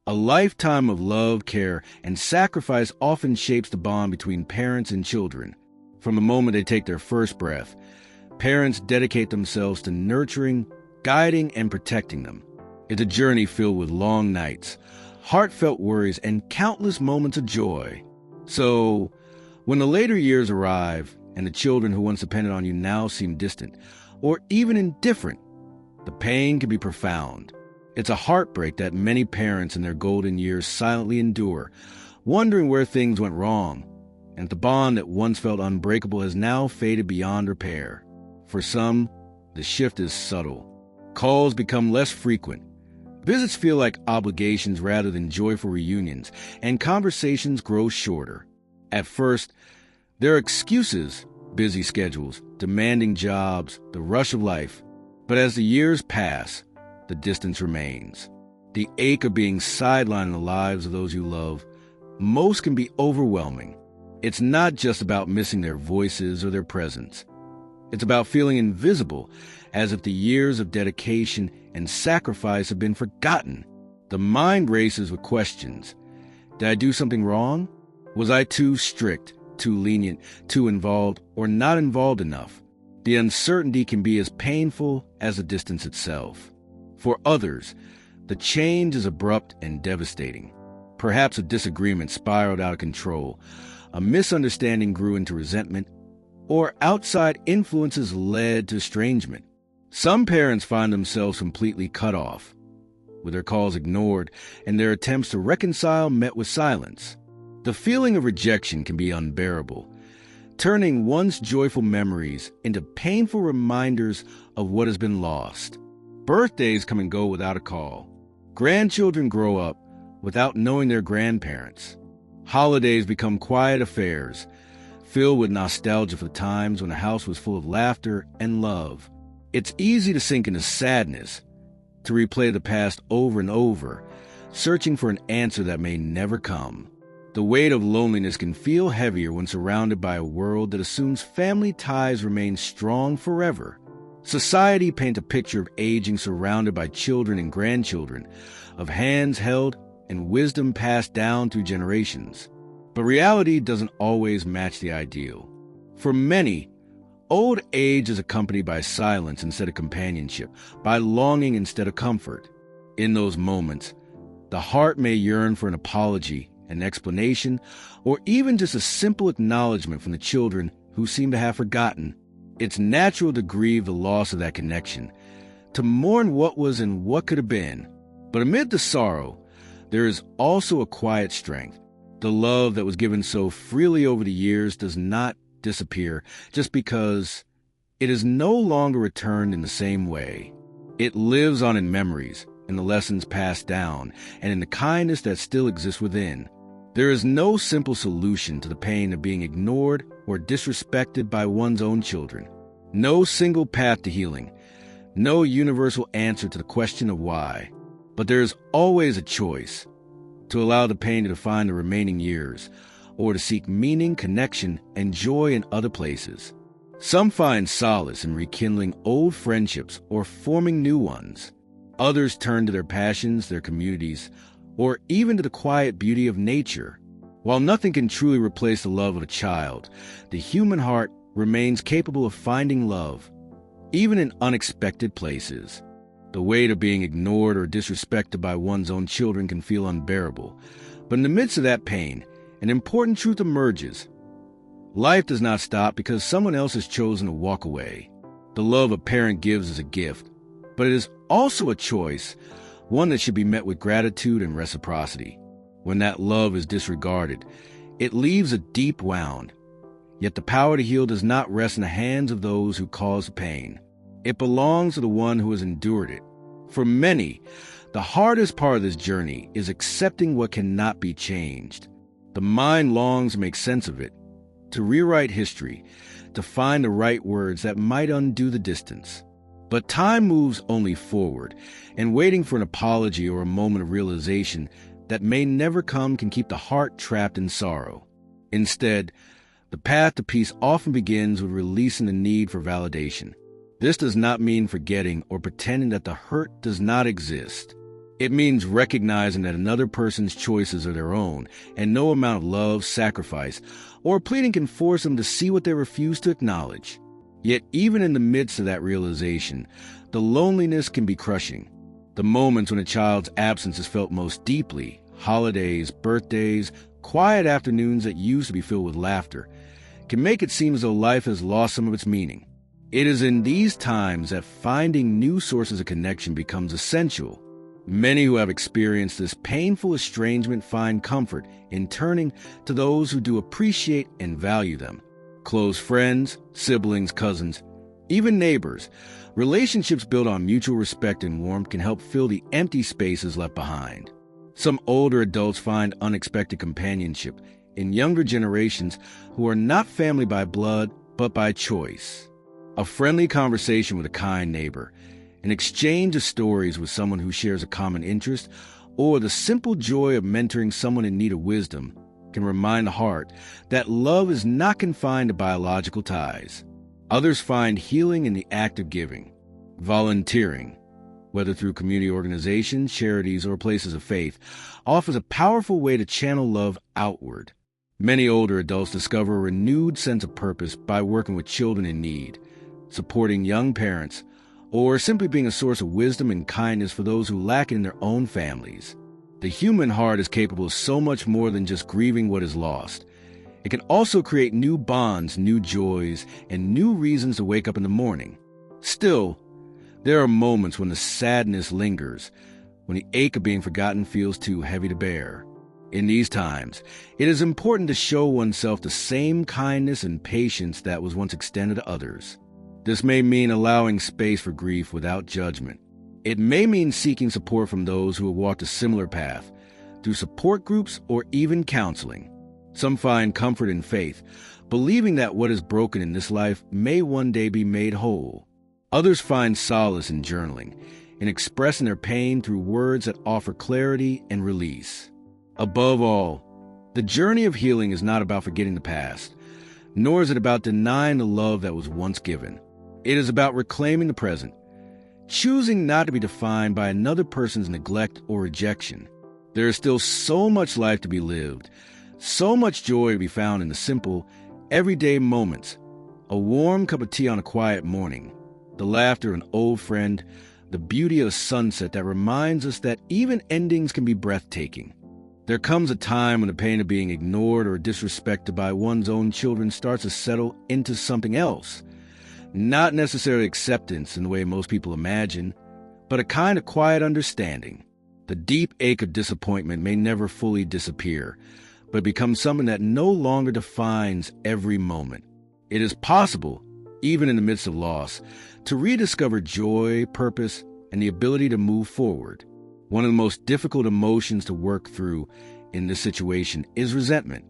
A lifetime of love, care, and sacrifice often shapes the bond between parents and children. From the moment they take their first breath, parents dedicate themselves to nurturing, guiding, and protecting them. It's a journey filled with long nights, heartfelt worries, and countless moments of joy. So, when the later years arrive and the children who once depended on you now seem distant or even indifferent, the pain can be profound. It's a heartbreak that many parents in their golden years silently endure, wondering where things went wrong, and the bond that once felt unbreakable has now faded beyond repair. For some, the shift is subtle. Calls become less frequent. Visits feel like obligations rather than joyful reunions, and conversations grow shorter. At first, there are excuses, busy schedules, demanding jobs, the rush of life. But as the years pass, the distance remains. The ache of being sidelined in the lives of those you love, most can be overwhelming. It's not just about missing their voices or their presence. It's about feeling invisible, as if the years of dedication and sacrifice have been forgotten. The mind races with questions. Did I do something wrong? Was I too strict, too lenient, too involved, or not involved enough? The uncertainty can be as painful as the distance itself. For others, the change is abrupt and devastating. Perhaps a disagreement spiraled out of control, a misunderstanding grew into resentment, or outside influences led to estrangement. Some parents find themselves completely cut off, with their calls ignored and their attempts to reconcile met with silence. The feeling of rejection can be unbearable, turning once joyful memories into painful reminders of what has been lost. Birthdays come and go without a call. Grandchildren grow up without knowing their grandparents. Holidays become quiet affairs, filled with nostalgia for times when the house was full of laughter and love. It's easy to sink into sadness, to replay the past over and over, searching for an answer that may never come. The weight of loneliness can feel heavier when surrounded by a world that assumes family ties remain strong forever. Society paints a picture of aging surrounded by children and grandchildren, of hands held and wisdom passed down through generations. But reality doesn't always match the ideal. For many, old age is accompanied by silence instead of companionship, by longing instead of comfort. In those moments, the heart may yearn for an apology, an explanation, or even just a simple acknowledgement from the children who seem to have forgotten. It's natural to grieve the loss of that connection, to mourn what was and what could have been. But amid the sorrow, there is also a quiet strength. The love that was given so freely over the years does not disappear just because it is no longer returned in the same way. It lives on in memories, in the lessons passed down, and in the kindness that still exists within. There is no simple solution to the pain of being ignored or disrespected by one's own children. No single path to healing. No universal answer to the question of why. But there is always a choice: to allow the pain to define the remaining years, or to seek meaning, connection, and joy in other places. Some find solace in rekindling old friendships or forming new ones. Others turn to their passions, their communities, or even to the quiet beauty of nature. While nothing can truly replace the love of a child, the human heart remains capable of finding love, even in unexpected places. The weight of being ignored or disrespected by one's own children can feel unbearable, but in the midst of that pain, an important truth emerges. Life does not stop because someone else has chosen to walk away. The love a parent gives is a gift, but it is also a choice, one that should be met with gratitude and reciprocity. When that love is disregarded, it leaves a deep wound. Yet the power to heal does not rest in the hands of those who cause the pain. It belongs to the one who has endured it. For many, the hardest part of this journey is accepting what cannot be changed. The mind longs to make sense of it, to rewrite history, to find the right words that might undo the distance. But time moves only forward, and waiting for an apology or a moment of realization that may never come can keep the heart trapped in sorrow. Instead, the path to peace often begins with releasing the need for validation. This does not mean forgetting or pretending that the hurt does not exist. It means recognizing that another person's choices are their own, and no amount of love, sacrifice, or pleading can force them to see what they refuse to acknowledge. Yet even in the midst of that realization, the loneliness can be crushing. The moments when a child's absence is felt most deeply, holidays, birthdays, quiet afternoons that used to be filled with laughter, can make it seem as though life has lost some of its meaning. It is in these times that finding new sources of connection becomes essential. Many who have experienced this painful estrangement find comfort in turning to those who do appreciate and value them. Close friends, siblings, cousins, even neighbors. Relationships built on mutual respect and warmth can help fill the empty spaces left behind. Some older adults find unexpected companionship in younger generations who are not family by blood, but by choice. A friendly conversation with a kind neighbor, an exchange of stories with someone who shares a common interest, or the simple joy of mentoring someone in need of wisdom can remind the heart that love is not confined to biological ties. Others find healing in the act of giving. Volunteering, whether through community organizations, charities, or places of faith, offers a powerful way to channel love outward. Many older adults discover a renewed sense of purpose by working with children in need, supporting young parents, or simply being a source of wisdom and kindness for those who lack it in their own families. The human heart is capable of so much more than just grieving what is lost. It can also create new bonds, new joys, and new reasons to wake up in the morning. Still, there are moments when the sadness lingers, when the ache of being forgotten feels too heavy to bear. In these times, it is important to show oneself the same kindness and patience that was once extended to others. This may mean allowing space for grief without judgment. It may mean seeking support from those who have walked a similar path, through support groups or even counseling. Some find comfort in faith, believing that what is broken in this life may one day be made whole. Others find solace in journaling, in expressing their pain through words that offer clarity and release. Above all, the journey of healing is not about forgetting the past, nor is it about denying the love that was once given. It is about reclaiming the present, choosing not to be defined by another person's neglect or rejection. There is still so much life to be lived, so much joy to be found in the simple, everyday moments. A warm cup of tea on a quiet morning, the laughter of an old friend, the beauty of a sunset that reminds us that even endings can be breathtaking. There comes a time when the pain of being ignored or disrespected by one's own children starts to settle into something else. Not necessarily acceptance in the way most people imagine, but a kind of quiet understanding. The deep ache of disappointment may never fully disappear, but becomes something that no longer defines every moment. It is possible, even in the midst of loss, to rediscover joy, purpose, and the ability to move forward. One of the most difficult emotions to work through in this situation is resentment.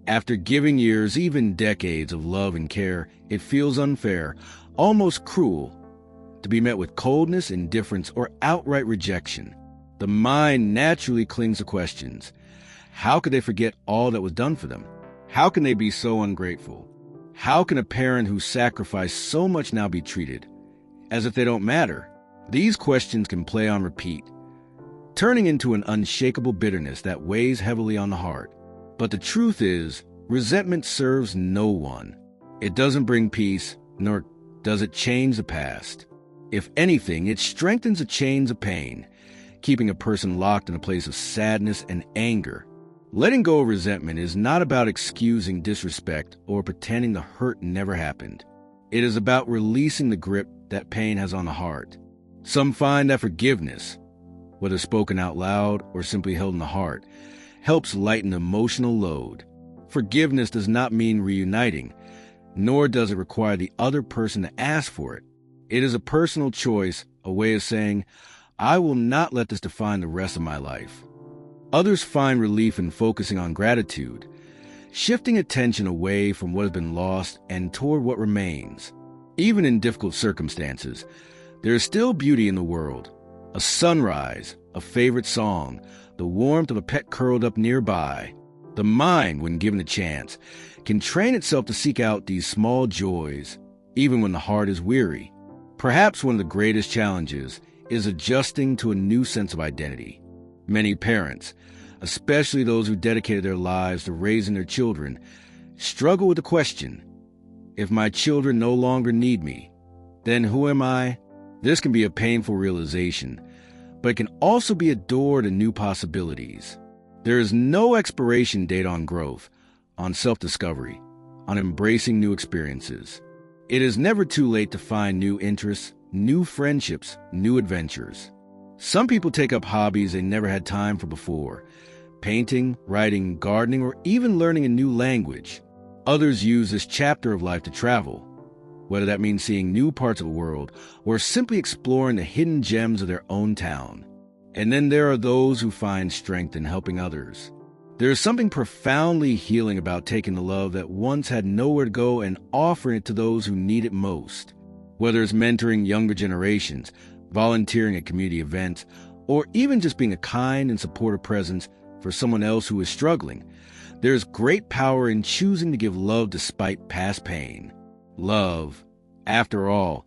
After giving years, even decades of love and care, it feels unfair, almost cruel, to be met with coldness, indifference, or outright rejection. The mind naturally clings to questions. How could they forget all that was done for them? How can they be so ungrateful? How can a parent who sacrificed so much now be treated as if they don't matter? These questions can play on repeat, turning into an unshakable bitterness that weighs heavily on the heart. But the truth is, resentment serves no one. It doesn't bring peace, nor does it change the past. If anything, it strengthens the chains of pain, keeping a person locked in a place of sadness and anger. Letting go of resentment is not about excusing disrespect or pretending the hurt never happened. It is about releasing the grip that pain has on the heart. Some find that forgiveness, whether spoken out loud or simply held in the heart, helps lighten the emotional load. Forgiveness does not mean reuniting, nor does it require the other person to ask for it. It is a personal choice, a way of saying, I will not let this define the rest of my life. Others find relief in focusing on gratitude, shifting attention away from what has been lost and toward what remains. Even in difficult circumstances, there is still beauty in the world. A sunrise, a favorite song, the warmth of a pet curled up nearby. The mind, when given a chance, can train itself to seek out these small joys, even when the heart is weary. Perhaps one of the greatest challenges is adjusting to a new sense of identity. Many parents, especially those who dedicated their lives to raising their children, struggle with the question, if my children no longer need me, then who am I? This can be a painful realization, but it can also be a door to new possibilities. There is no expiration date on growth, on self-discovery, on embracing new experiences. It is never too late to find new interests, new friendships, new adventures. Some people take up hobbies they never had time for before, painting, writing, gardening, or even learning a new language. Others use this chapter of life to travel, whether that means seeing new parts of the world or simply exploring the hidden gems of their own town. And then there are those who find strength in helping others. There is something profoundly healing about taking the love that once had nowhere to go and offering it to those who need it most. Whether it's mentoring younger generations, volunteering at community events, or even just being a kind and supportive presence for someone else who is struggling, there's great power in choosing to give love despite past pain. Love, after all,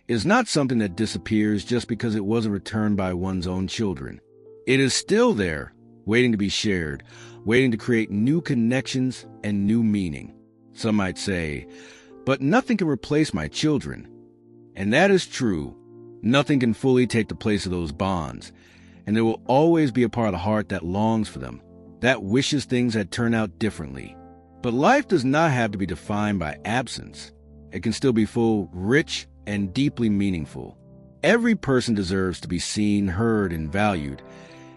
is not something that disappears just because it wasn't returned by one's own children. It is still there, waiting to be shared, waiting to create new connections and new meaning. Some might say, but nothing can replace my children. And that is true. Nothing can fully take the place of those bonds, and there will always be a part of the heart that longs for them, that wishes things had turned out differently. But life does not have to be defined by absence. It can still be full, rich, and deeply meaningful. Every person deserves to be seen, heard, and valued,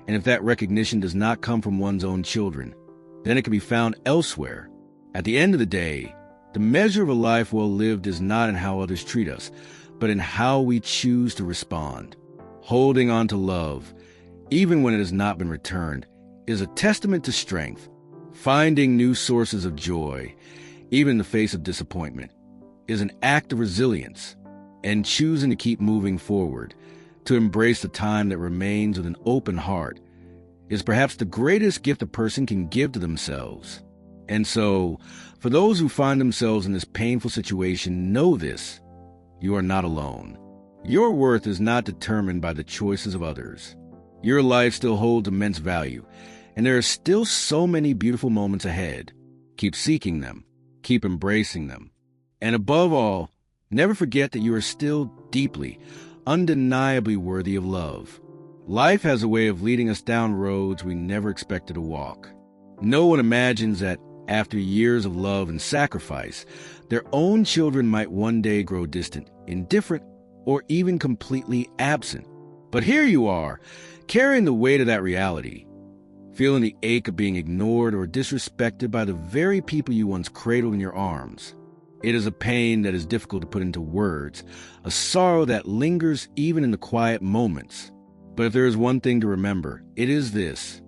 and if that recognition does not come from one's own children, then it can be found elsewhere. At the end of the day, the measure of a life well lived is not in how others treat us, but in how we choose to respond. Holding on to love, even when it has not been returned, is a testament to strength. Finding new sources of joy, even in the face of disappointment, is an act of resilience. And choosing to keep moving forward, to embrace the time that remains with an open heart, is perhaps the greatest gift a person can give to themselves. And so, for those who find themselves in this painful situation, know this: you are not alone. Your worth is not determined by the choices of others. Your life still holds immense value, and there are still so many beautiful moments ahead. Keep seeking them, keep embracing them, and above all, never forget that you are still deeply, undeniably worthy of love. Life has a way of leading us down roads we never expected to walk. No one imagines that after years of love and sacrifice, their own children might one day grow distant, indifferent, or even completely absent. But here you are, carrying the weight of that reality, feeling the ache of being ignored or disrespected by the very people you once cradled in your arms. It is a pain that is difficult to put into words, a sorrow that lingers even in the quiet moments. But if there is one thing to remember, it is this: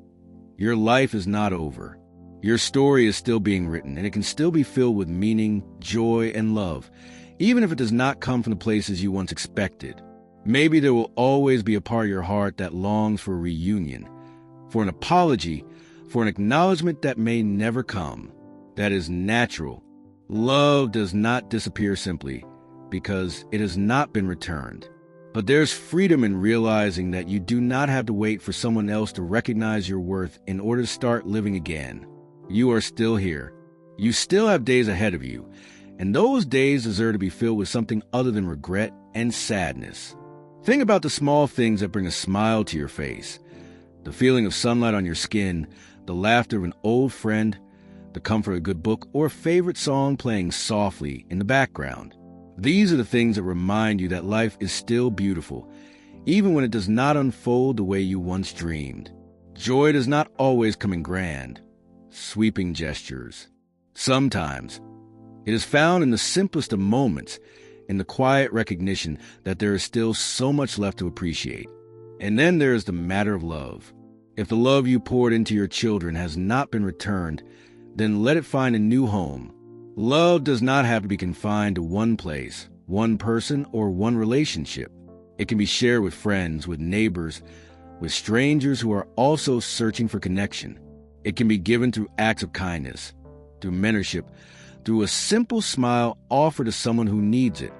your life is not over. Your story is still being written, and it can still be filled with meaning, joy, and love, even if it does not come from the places you once expected. Maybe there will always be a part of your heart that longs for a reunion, for an apology, for an acknowledgement that may never come. That is natural. Love does not disappear simply because it has not been returned. But there's freedom in realizing that you do not have to wait for someone else to recognize your worth in order to start living again. You are still here. You still have days ahead of you, and those days deserve to be filled with something other than regret and sadness. Think about the small things that bring a smile to your face: the feeling of sunlight on your skin, the laughter of an old friend, the comfort of a good book, or a favorite song playing softly in the background. These are the things that remind you that life is still beautiful, even when it does not unfold the way you once dreamed. Joy does not always come in grand, sweeping gestures. Sometimes it is found in the simplest of moments, in the quiet recognition that there is still so much left to appreciate. And then there is the matter of love. If the love you poured into your children has not been returned, then let it find a new home. Love does not have to be confined to one place, one person, or one relationship. It can be shared with friends, with neighbors, with strangers who are also searching for connection. It can be given through acts of kindness, through mentorship, through a simple smile offered to someone who needs it.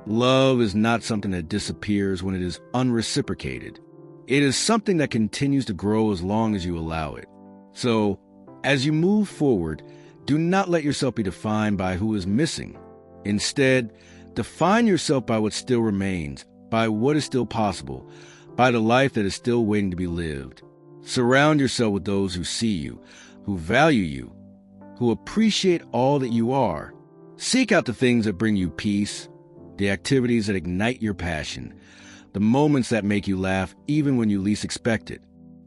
Love is not something that disappears when it is unreciprocated. It is something that continues to grow as long as you allow it. So, as you move forward, do not let yourself be defined by who is missing. Instead, define yourself by what still remains, by what is still possible, by the life that is still waiting to be lived. Surround yourself with those who see you, who value you, who appreciate all that you are. Seek out the things that bring you peace, the activities that ignite your passion, the moments that make you laugh even when you least expect it.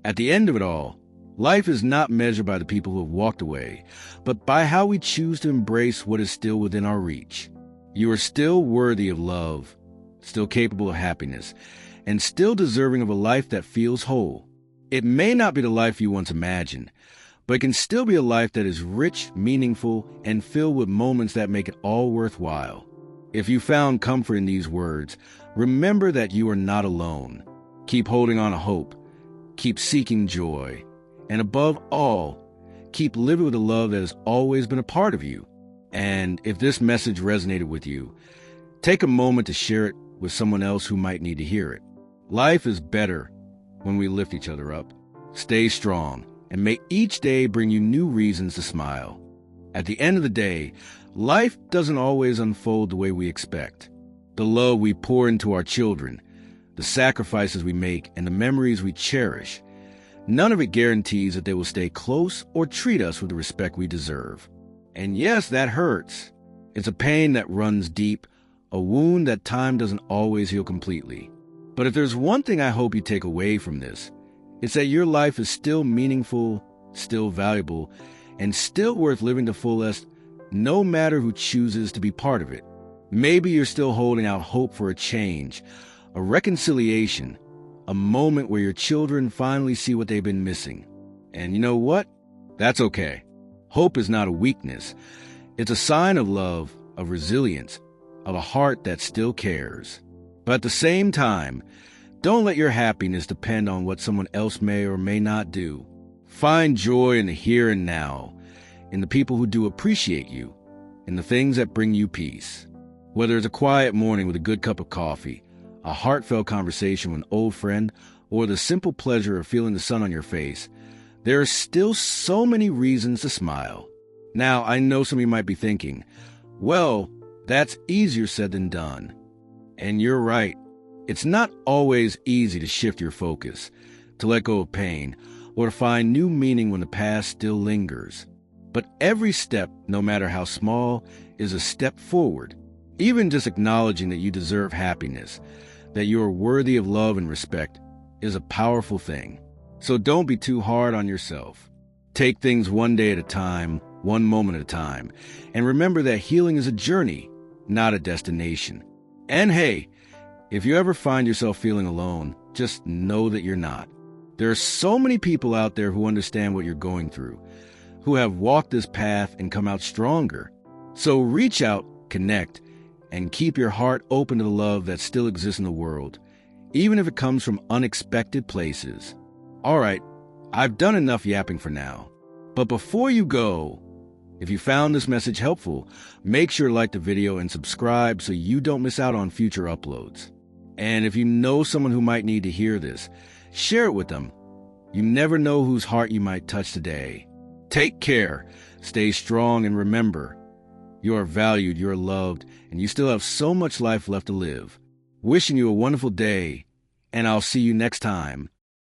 At the end of it all, life is not measured by the people who have walked away, but by how we choose to embrace what is still within our reach. You are still worthy of love, still capable of happiness, and still deserving of a life that feels whole. It may not be the life you once imagined, but it can still be a life that is rich, meaningful, and filled with moments that make it all worthwhile. If you found comfort in these words, remember that you are not alone. Keep holding on to hope. Keep seeking joy. And above all, keep living with the love that has always been a part of you. And if this message resonated with you, take a moment to share it with someone else who might need to hear it. Life is better when we lift each other up. Stay strong, and may each day bring you new reasons to smile. At the end of the day, life doesn't always unfold the way we expect. The love we pour into our children, the sacrifices we make, and the memories we cherish, none of it guarantees that they will stay close or treat us with the respect we deserve. And yes, that hurts. It's a pain that runs deep, a wound that time doesn't always heal completely. But if there's one thing I hope you take away from this, it's that your life is still meaningful, still valuable, and still worth living to fullest, no matter who chooses to be part of it. Maybe you're still holding out hope for a change, a reconciliation, a moment where your children finally see what they've been missing. And you know what? That's okay. Hope is not a weakness. It's a sign of love, of resilience, of a heart that still cares. But at the same time, don't let your happiness depend on what someone else may or may not do. Find joy in the here and now, in the people who do appreciate you, in the things that bring you peace. Whether it's a quiet morning with a good cup of coffee, a heartfelt conversation with an old friend, or the simple pleasure of feeling the sun on your face, there are still so many reasons to smile. Now, I know some of you might be thinking, well, that's easier said than done. And you're right. It's not always easy to shift your focus, to let go of pain, or to find new meaning when the past still lingers. But every step, no matter how small, is a step forward. Even just acknowledging that you deserve happiness, that you are worthy of love and respect, is a powerful thing. So don't be too hard on yourself. Take things one day at a time, one moment at a time, and remember that healing is a journey, not a destination. And hey, if you ever find yourself feeling alone, just know that you're not. There are so many people out there who understand what you're going through, who have walked this path and come out stronger. So reach out, connect, and keep your heart open to the love that still exists in the world, even if it comes from unexpected places. All right, I've done enough yapping for now. But before you go, if you found this message helpful, make sure to like the video and subscribe so you don't miss out on future uploads. And if you know someone who might need to hear this, share it with them. You never know whose heart you might touch today. Take care, stay strong, and remember, you are valued, you are loved, and you still have so much life left to live. Wishing you a wonderful day, and I'll see you next time